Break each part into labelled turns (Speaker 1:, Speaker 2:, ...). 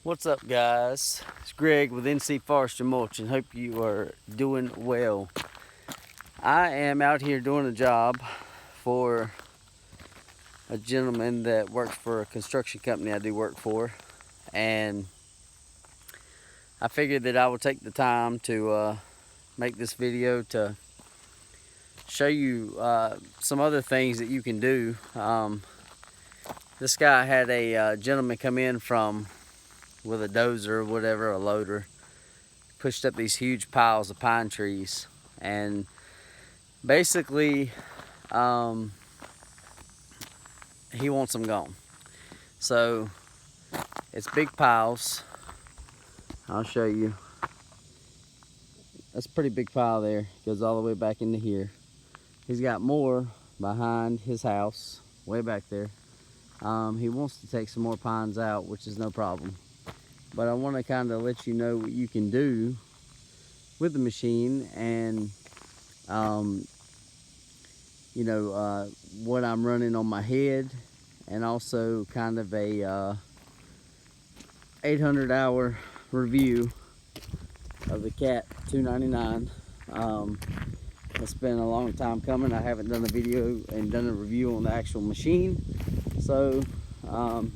Speaker 1: What's up, guys? It's Greg with NC Forestry Mulching. Hope you are doing well. I am out here doing a job for a gentleman that works for a construction company I do work for, and I figured that I would take the time to make this video to show you some other things that you can do. This guy had a gentleman come in from with a dozer or whatever, a loader, pushed up these huge piles of pine trees, and basically he wants them gone. So it's big piles. I'll show you. That's a pretty big pile there. Goes all the way back into here. He's got more behind his house, way back there. He wants to take some more pines out, which is no problem. But I want to kind of let you know what you can do with the machine, and what I'm running on my head, and also kind of a 800-hour review of the Cat 299. It's been a long time coming. I haven't done a video and done a review on the actual machine, so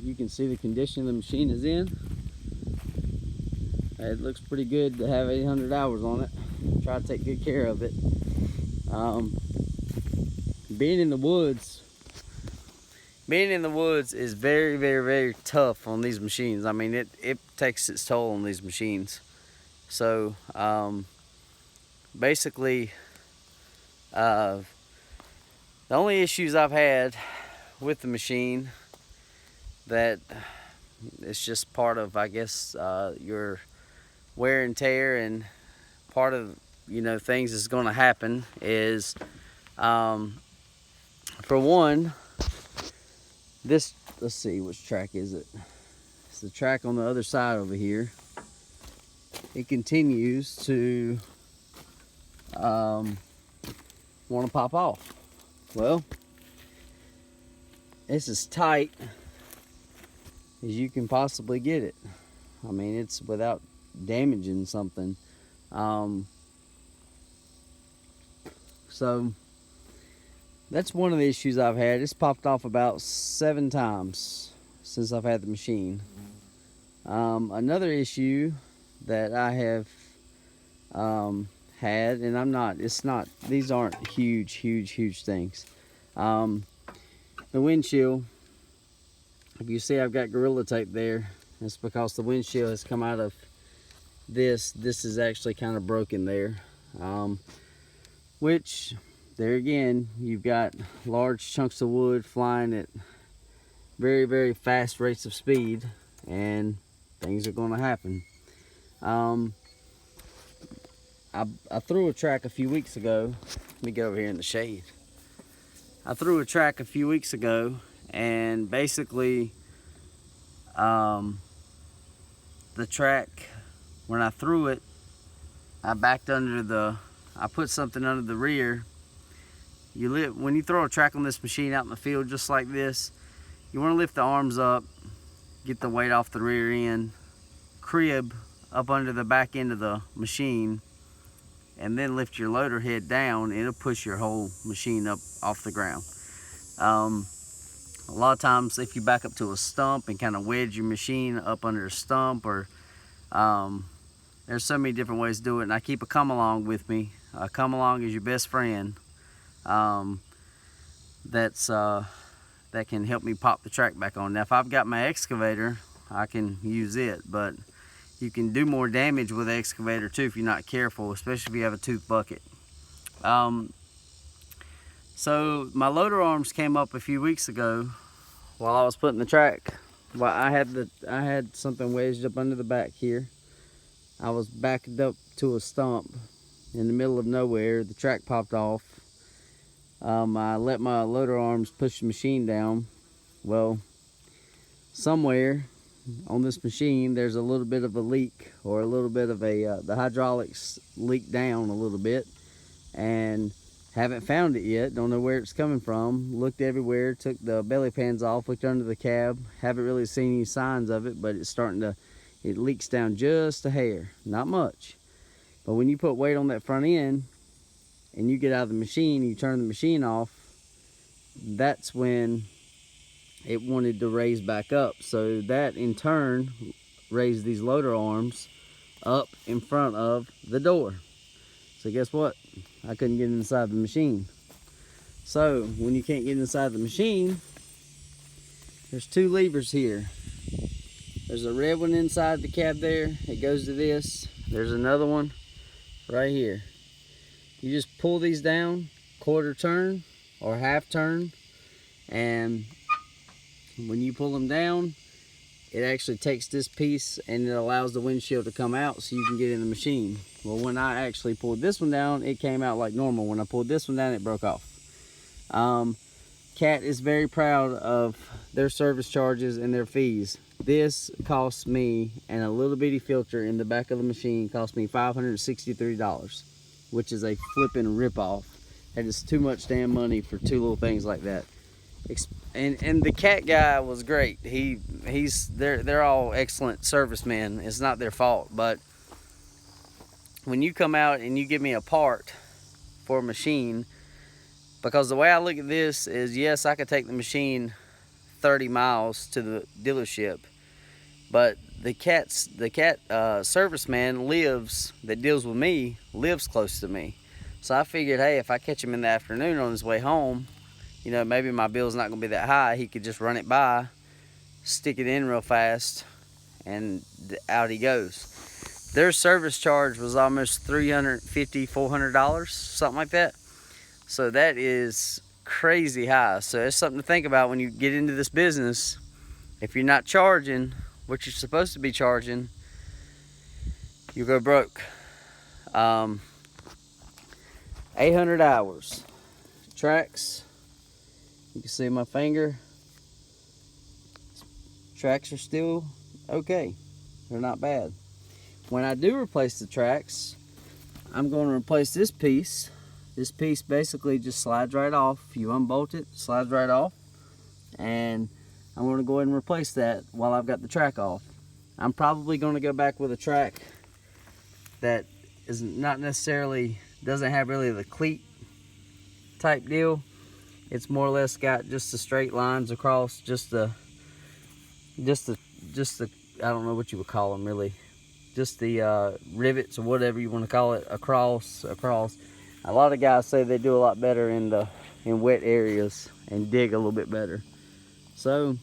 Speaker 1: you can see the condition the machine is in. It looks pretty good to have 800 hours on it. Try to take good care of it. Being in the woods is very, very, very tough on these machines. I mean, it takes its toll on these machines. So basically, the only issues I've had with the machine, that it's just part of, I guess, your wear and tear, and part of things that's going to happen is, for one, this, let's see, which track is it? It's the track on the other side over here. It continues to want to pop off. Well, it's as tight as you can possibly get it. I mean, it's without damaging something. So that's one of the issues I've had. It's popped off about 7 times since I've had the machine. Another issue that I have had, and these aren't huge things. The windshield, if you see I've got Gorilla Tape there, it's because the windshield has come out of this. This is actually kind of broken there, which, there again, you've got large chunks of wood flying at very, very fast rates of speed, and things are going to happen. I threw a track a few weeks ago. Let me get over here in the shade. I threw a track a few weeks ago, and basically the track, when I threw it, I put something under the rear. When you throw a track on this machine out in the field just like this, you want to lift the arms up, get the weight off the rear end, crib up under the back end of the machine, and then lift your loader head down. It'll push your whole machine up off the ground. A lot of times, if you back up to a stump and kind of wedge your machine up under a stump, or there's so many different ways to do it, and I keep a come along with me. A come along is your best friend. That can help me pop the track back on. Now, if I've got my excavator, I can use it, but you can do more damage with the excavator too if you're not careful, especially if you have a tooth bucket. So my loader arms came up a few weeks ago while I was putting the track. Well, I had something wedged up under the back here. I was backed up to a stump in the middle of nowhere. The track popped off. I let my loader arms push the machine down. Well, somewhere on this machine there's a little bit of a leak, or a little bit of the hydraulics leaked down a little bit, and haven't found it yet. Don't know where it's coming from. Looked everywhere, took the belly pans off, looked under the cab, haven't really seen any signs of it, but it's starting to it leaks down just a hair, not much. But when you put weight on that front end and you get out of the machine, you turn the machine off, that's when it wanted to raise back up. So that in turn raised these loader arms up in front of the door. So guess what? I couldn't get inside the machine. So when you can't get inside the machine, there's two levers here. There's a red one inside the cab there. It goes to this. There's another one right here. You just pull these down, quarter turn or half turn, and when you pull them down, it actually takes this piece and it allows the windshield to come out so you can get in the machine. Well, when I actually pulled this one down, it came out like normal. When I pulled this one down, it broke off. Cat is very proud of their service charges and their fees. This cost me, and a little bitty filter in the back of the machine cost me $563, which is a flipping ripoff. That is too much damn money for two little things like that. And the Cat guy was great. They're all excellent servicemen. It's not their fault, but when you come out and you give me a part for a machine, because the way I look at this is, yes, I could take the machine 30 miles to the dealership, but the Cat serviceman that deals with me lives close to me. So I figured, hey, if I catch him in the afternoon on his way home, you know, maybe my bill's not gonna be that high. He could just run it by, stick it in real fast, and out he goes. Their service charge was almost $350, $400, something like that. So that is crazy high. So it's something to think about when you get into this business. If you're not charging what you're supposed to be charging, you go broke. 800 hours. Tracks, you can see my finger. Tracks are still okay. They're not bad. When I do replace the tracks, I'm going to replace this piece. This piece basically just slides right off. You unbolt it, slides right off. And I'm going to go ahead and replace that while I've got the track off. I'm probably going to go back with a track that is not necessarily, doesn't have really the cleat type deal. It's more or less got just the straight lines across, just the I don't know what you would call them really, just the rivets or whatever you want to call it across. A lot of guys say they do a lot better in wet areas and dig a little bit better. So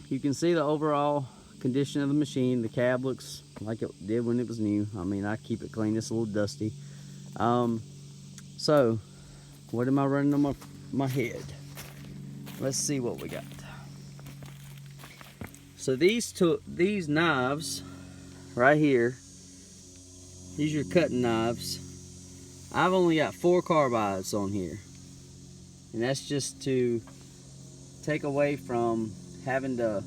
Speaker 1: you can see the overall condition of the machine. The cab looks like it did when it was new. I mean, I keep it clean. It's a little dusty. So what am I running on my head? Let's see what we got. So these knives right here, these are cutting knives. I've only got 4 carbides on here, and that's just to take away from having to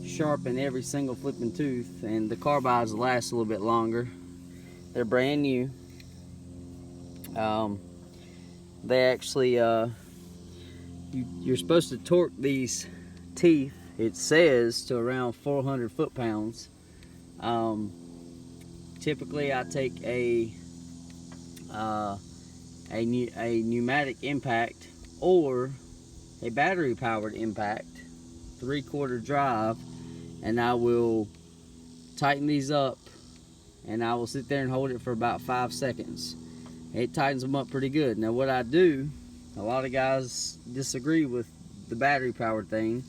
Speaker 1: sharpen every single flipping tooth, and the carbides last a little bit longer. They're brand new. They actually you're supposed to torque these teeth, it says, to around 400 foot-pounds. Typically I take a pneumatic impact or a battery powered impact, 3/4 drive, and I will tighten these up, and I will sit there and hold it for about 5 seconds. It tightens them up pretty good. Now what I do, a lot of guys disagree with the battery powered thing,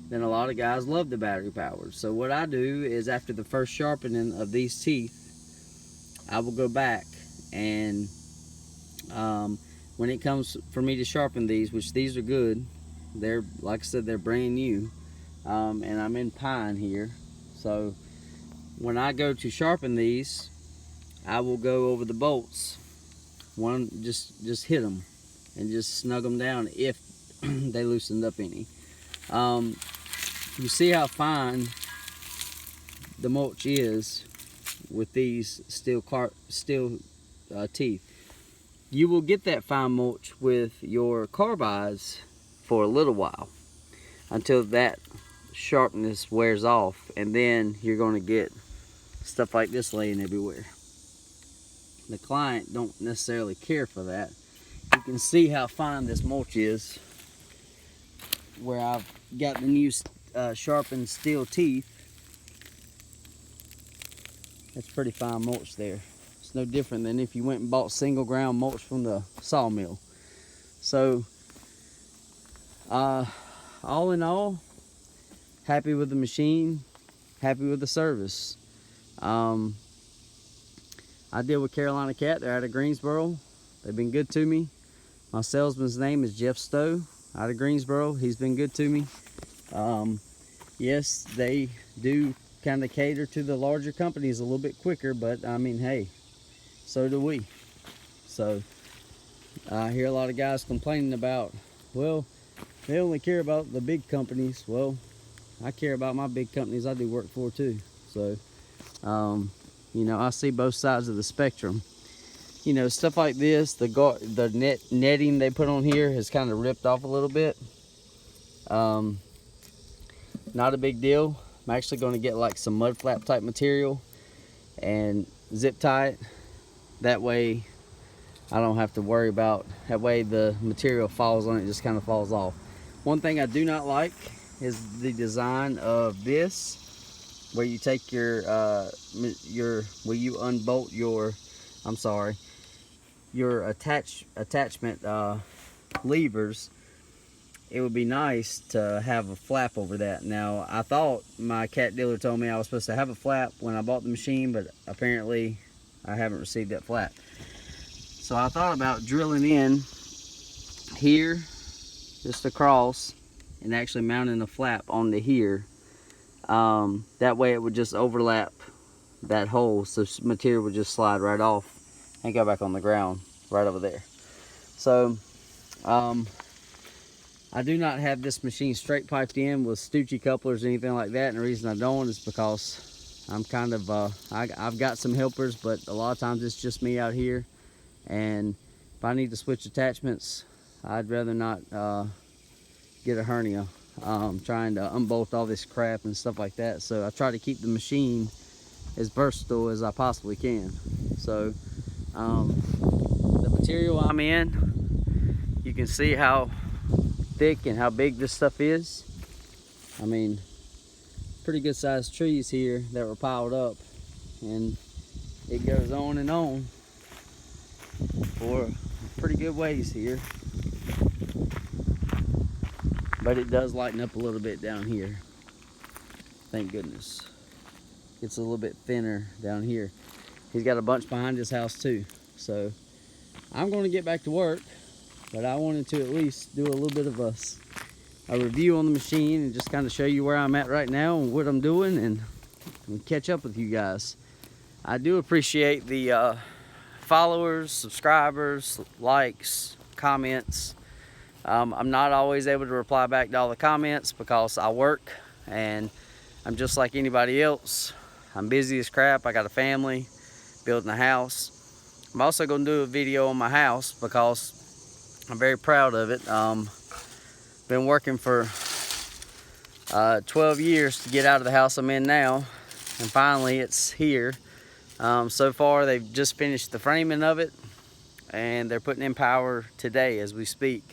Speaker 1: then a lot of guys love the battery powered. So what I do is, after the first sharpening of these teeth, I will go back and when it comes for me to sharpen these, which these are good, they're, like I said, they're brand new, and I'm in pine here, so when I go to sharpen these, I will go over the bolts, just hit them and just snug them down if they loosened up any. You see how fine the mulch is with these steel teeth. You will get that fine mulch with your carbides for a little while, until that sharpness wears off, and then you're going to get stuff like this laying everywhere. The client don't necessarily care for that. You can see how fine this mulch is, where I've got the new sharpened steel teeth. That's pretty fine mulch there. It's no different than if you went and bought single ground mulch from the sawmill. So all in all, happy with the machine, happy with the service. I deal with Carolina Cat. They're out of Greensboro. They've been good to me. My salesman's name is Jeff Stowe out of Greensboro. He's been good to me. Yes, they do kind of cater to the larger companies a little bit quicker, but I mean, hey, so do we. So I hear a lot of guys complaining about, well, they only care about the big companies. Well, I care about my big companies I do work for too. So you know, I see both sides of the spectrum. You know, stuff like this, the netting they put on here has kind of ripped off a little bit. Not a big deal. I'm actually going to get like some mud flap type material and zip tie it. That way I don't have to worry about, that way the material falls on it, just kind of falls off. One thing I do not like is the design of this, where you take your where you unbolt your, I'm sorry, your attachment levers. It would be nice to have a flap over that. Now, I thought my cat dealer told me I was supposed to have a flap when I bought the machine, but apparently I haven't received that flap. So I thought about drilling in here, just across, and actually mounting a flap onto here. That way it would just overlap that hole, so material would just slide right off and go back on the ground right over there. So I do not have this machine straight piped in with Stucci couplers or anything like that, and the reason I don't is because I'm kind of I've got some helpers, but a lot of times it's just me out here, and if I need to switch attachments, I'd rather not get a hernia trying to unbolt all this crap and stuff like that. So I try to keep the machine as versatile as I possibly can. So the material I'm in, you can see how thick and how big this stuff is. I mean, pretty good sized trees here that were piled up, and it goes on and on for pretty good ways here. But it does lighten up a little bit down here. Thank goodness. It's a little bit thinner down here. He's got a bunch behind his house too. So I'm going to get back to work, but I wanted to at least do a little bit of a review on the machine and just kind of show you where I'm at right now and what I'm doing, and catch up with you guys. I do appreciate the followers, subscribers, likes, comments. I'm not always able to reply back to all the comments because I work and I'm just like anybody else. I'm busy as crap. I got a family, building a house. I'm also going to do a video on my house because I'm very proud of it. Been working for 12 years to get out of the house I'm in now, and finally it's here. So far they've just finished the framing of it, and they're putting in power today as we speak.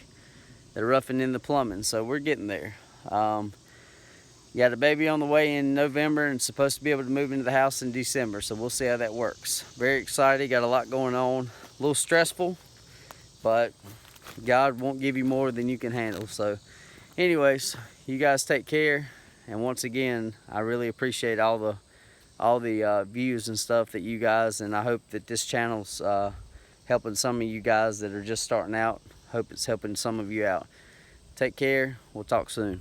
Speaker 1: They're roughing in the plumbing, so we're getting there. Got a baby on the way in November and supposed to be able to move into the house in December, so we'll see how that works. Very excited, got a lot going on. A little stressful, but God won't give you more than you can handle. So anyways, you guys take care, and once again, I really appreciate all the views and stuff that you guys, and I hope that this channel's helping some of you guys that are just starting out. Hope it's helping some of you out. Take care. We'll talk soon.